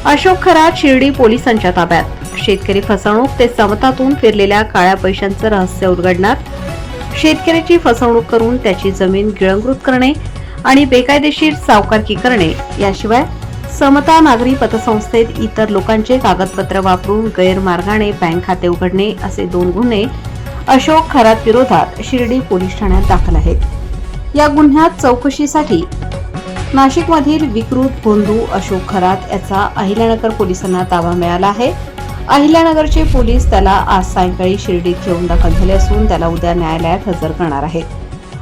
अशोक खरात शिर्डी पोलिसांच्या ताब्यात। शेतकरी फसवणूक ते समतातून फिरलेल्या काळ्या पैशांचं रहस्य उलगडणार। शेतकऱ्याची फसवणूक करून त्याची जमीन गिळंकृत करणे आणि बेकायदेशीर सावकारकी करणे, याशिवाय समता नागरी पतसंस्थेत इतर लोकांचे कागदपत्र वापरून गैरमार्गाने बँक खाते उघडणे असे 2 गुन्हे अशोक खरात विरोधात शिर्डी पोलीस ठाण्यात दाखल आहेत। या गुन्ह्यात चौकशीसाठी नाशिकमधील विकृत भोंदू अशोक खरात याचा अहिल्यानगर पोलिसांना ताबा मिळाला आहे। अहिल्यानगरचे पोलीस त्याला आज सायंकाळी शिर्डीत घेऊन दाखल झाले असून त्याला उद्या न्यायालयात हजर करणार आहेत।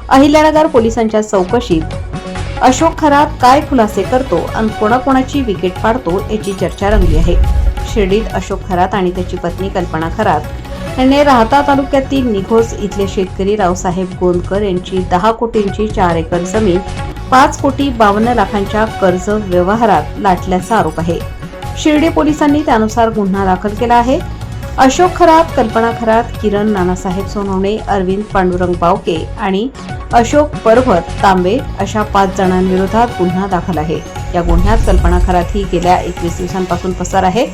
अहिल्यानगर पोलिसांच्या चौकशीत अशोक खरात काय खुलासे करतो आणि कोणाकोणाची विकेट पाडतो याची चर्चा रंगली आहे। शिर्डीत अशोक खरात आणि त्याची पत्नी कल्पना खरात यांनी राहता तालुक्यातील निघोज इथले शेतकरी रावसाहेब गोंदकर यांची 10 कोटींची 4 एकर जमीन 5 कोटी 52 लाखांच्या कर्ज व्यवहारात लाटल्याचा आरोप आहे। शिर्डी पोलिसांनी त्यानुसार गुन्हा दाखल केला आहे। अशोक खरात, कल्पना खरात, किरण नानासाहेब सोनवणे, अरविंद पांडुरंग बावके आणि अशोक पर्वत तांबे अशा 5 जणांविरोधात गुन्हा दाखल आहे। या गुन्ह्यात कल्पना खरात ही गेल्या 21 दिवसांपासून पसार आहे।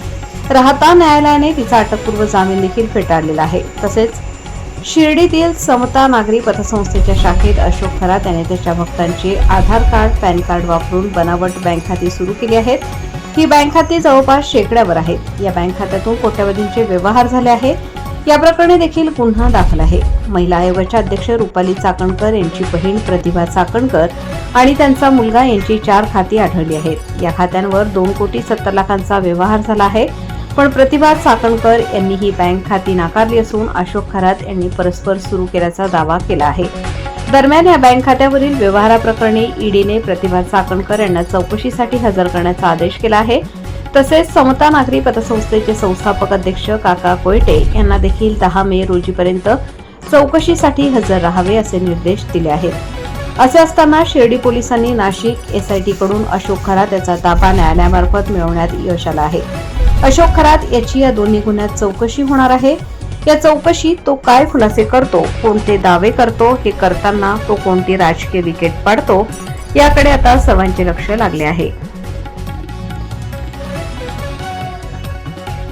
राहता न्यायालयाने तिचा अटकपूर्व जामीन देखील फेटाळलेला आहे। तसेच शिर्डीतील समता नागरी पतसंस्थेच्या शाखेत अशोक खरात याने त्याच्या भक्तांचे आधार कार्ड, पॅन कार्ड वापरून बनावट बँक खाती सुरू केली आहेत। ही बँक खाती जवळपास शेकड्यावर आहेत। या बँक खात्यातून कोट्यवधींचे व्यवहार झाले आहेत। या प्रकरणी देखील गुन्हा दाखल आहे। महिला आयोगाच्या अध्यक्ष रुपाली चाकणकर यांची बहीण प्रतिभा चाकणकर आणि त्यांचा मुलगा यांची 4 खाती आढळली आहेत। या खात्यांवर 2 कोटी 70 लाखांचा व्यवहार झाला आहे। पण प्रतिभा चाकणकर यांनी ही बँक खाती नाकारली असून अशोक खरात यांनी परस्पर सुरू केल्याचा दावा केला आहे। दरम्यान या बँक खात्यावरील व्यवहाराप्रकरणी ईडीने प्रतिभा चाकणकर यांना चौकशीसाठी हजर करण्याचा आदेश केला आहे। तसेच समता नागरी पतसंस्थेचे संस्थापक अध्यक्ष काका कोयटे यांना देखील 10 मे रोजीपर्यंत चौकशीसाठी हजर राहावे असे निर्देश दिले आहेत। असे असताना शिर्डी पोलिसांनी नाशिक एसआयटी कडून अशोक खरात याचा ताबा न्यायालयामार्फत मिळवण्यात यश आलं आहे। अशोक खरात याची या दोन्ही गुन्ह्यात चौकशी होणार आहे। या चौकशीत तो काय खुलासे करतो, कोणते दावे करतो, हे करताना तो कोणती राजकीय विकेट पाडतो, याकडे आता सर्वांचे लक्ष लागले आहे।